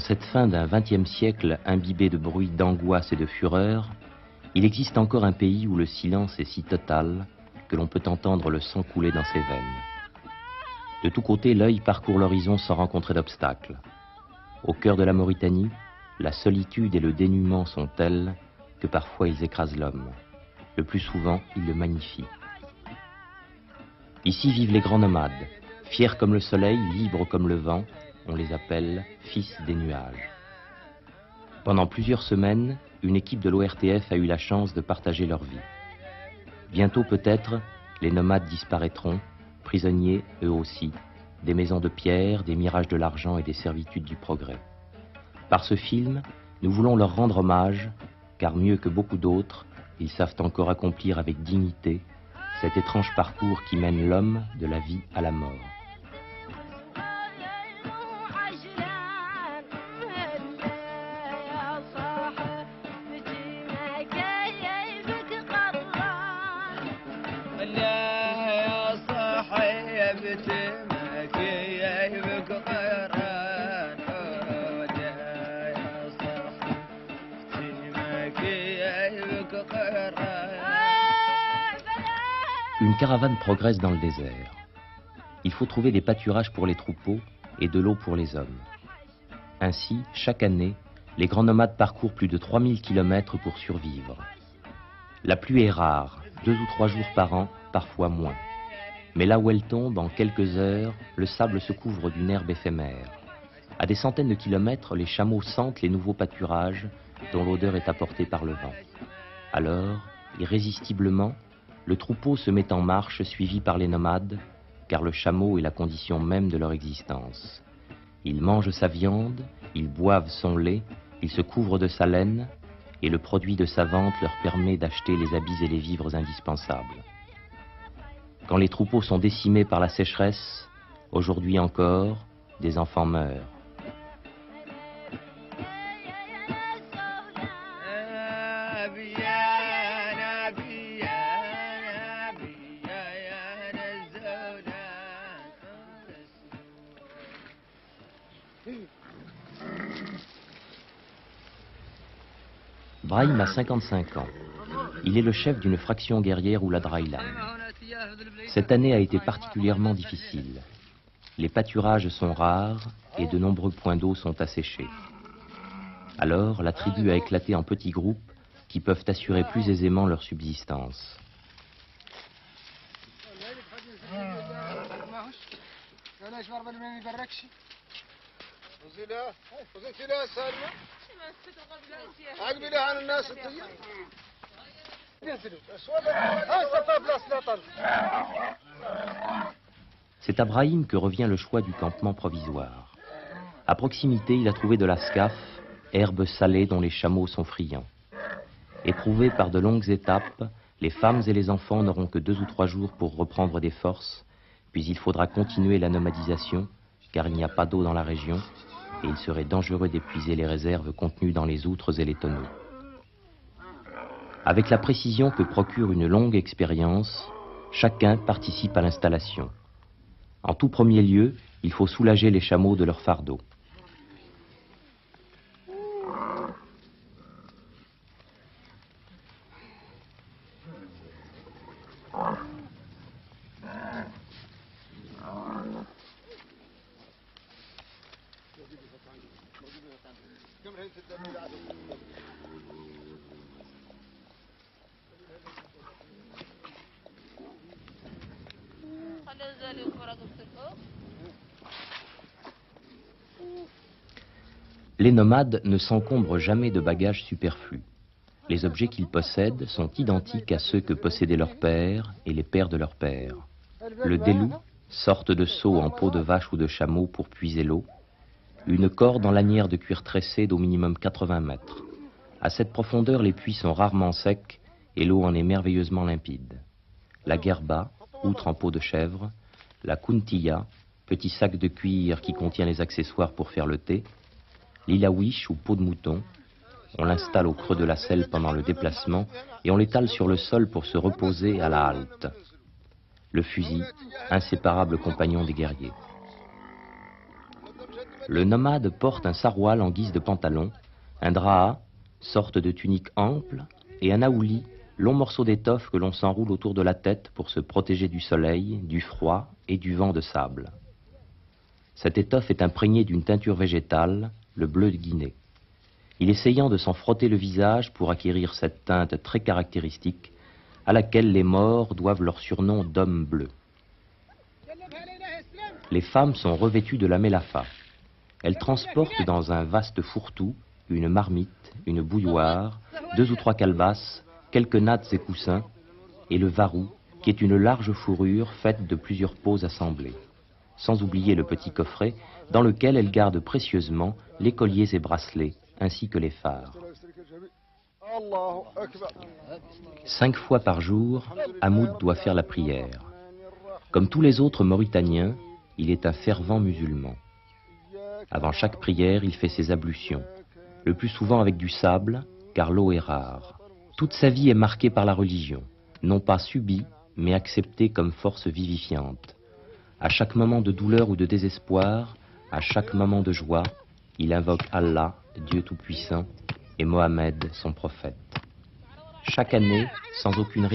cette fin d'un XXe siècle imbibé de bruit, d'angoisse et de fureur, il existe encore un pays où le silence est si total que l'on peut entendre le sang couler dans ses veines. De tous côtés, l'œil parcourt l'horizon sans rencontrer d'obstacles. Au cœur de la Mauritanie, la solitude et le dénuement sont tels que parfois ils écrasent l'homme. Le plus souvent, ils le magnifient. Ici vivent les grands nomades, fiers comme le soleil, libres comme le vent. On les appelle fils des nuages. Pendant plusieurs semaines, une équipe de l'ORTF a eu la chance de partager leur vie. Bientôt peut-être, les nomades disparaîtront, prisonniers eux aussi, des maisons de pierre, des mirages de l'argent et des servitudes du progrès. Par ce film, nous voulons leur rendre hommage, car mieux que beaucoup d'autres, ils savent encore accomplir avec dignité cet étrange parcours qui mène l'homme de la vie à la mort. Une caravane progresse dans le désert. Il faut trouver des pâturages pour les troupeaux et de l'eau pour les hommes. Ainsi, chaque année, les grands nomades parcourent plus de 3000 km pour survivre. La pluie est rare, 2 ou 3 jours par an, parfois moins. Mais là où elle tombe, en quelques heures, le sable se couvre d'une herbe éphémère. À des centaines de kilomètres, les chameaux sentent les nouveaux pâturages dont l'odeur est apportée par le vent. Alors, irrésistiblement, le troupeau se met en marche suivi par les nomades, car le chameau est la condition même de leur existence. Ils mangent sa viande, ils boivent son lait, ils se couvrent de sa laine, et le produit de sa vente leur permet d'acheter les habits et les vivres indispensables. Quand les troupeaux sont décimés par la sécheresse, aujourd'hui encore, des enfants meurent. Brahim a 55 ans. Il est le chef d'une fraction guerrière Oulad Raylan. Cette année a été particulièrement difficile. Les pâturages sont rares et de nombreux points d'eau sont asséchés. Alors, la tribu a éclaté en petits groupes qui peuvent assurer plus aisément leur subsistance. C'est à Brahim que revient le choix du campement provisoire. À proximité, il a trouvé de la scaf, herbe salée dont les chameaux sont friands. Éprouvés par de longues étapes, les femmes et les enfants n'auront que 2 ou 3 jours pour reprendre des forces, puis il faudra continuer la nomadisation, car il n'y a pas d'eau dans la région, et il serait dangereux d'épuiser les réserves contenues dans les outres et les tonneaux. Avec la précision que procure une longue expérience, chacun participe à l'installation. En tout premier lieu, il faut soulager les chameaux de leur fardeau. Les nomades ne s'encombrent jamais de bagages superflus. Les objets qu'ils possèdent sont identiques à ceux que possédaient leurs pères et les pères de leurs pères. Le délou, sorte de seau en peau de vache ou de chameau pour puiser l'eau, une corde en lanière de cuir tressé d'au minimum 80 mètres. À cette profondeur, les puits sont rarement secs et l'eau en est merveilleusement limpide. La gerba, outre en peau de chèvre, la kuntilla, petit sac de cuir qui contient les accessoires pour faire le thé, l'ilawish ou peau de mouton. On l'installe au creux de la selle pendant le déplacement et on l'étale sur le sol pour se reposer à la halte. Le fusil, inséparable compagnon des guerriers. Le nomade porte un saroual en guise de pantalon, un draha, sorte de tunique ample, et un aouli, long morceau d'étoffe que l'on s'enroule autour de la tête pour se protéger du soleil, du froid et du vent de sable. Cette étoffe est imprégnée d'une teinture végétale, le bleu de Guinée. Il est essayant de s'en frotter le visage pour acquérir cette teinte très caractéristique à laquelle les morts doivent leur surnom d'hommes bleus. Les femmes sont revêtues de la mélafa. Elles transportent dans un vaste fourre-tout une marmite, une bouilloire, 2 ou 3 calebasses, quelques nattes et coussins, et le varou, qui est une large fourrure faite de plusieurs peaux assemblées. Sans oublier le petit coffret dans lequel elles gardent précieusement les colliers et bracelets, ainsi que les phares. 5 fois par jour, Hamoud doit faire la prière. Comme tous les autres Mauritaniens, il est un fervent musulman. Avant chaque prière, il fait ses ablutions, le plus souvent avec du sable, car l'eau est rare. Toute sa vie est marquée par la religion, non pas subie, mais acceptée comme force vivifiante. À chaque moment de douleur ou de désespoir, à chaque moment de joie, il invoque Allah, Dieu Tout-Puissant, et Mohammed, son prophète. Chaque année, sans aucune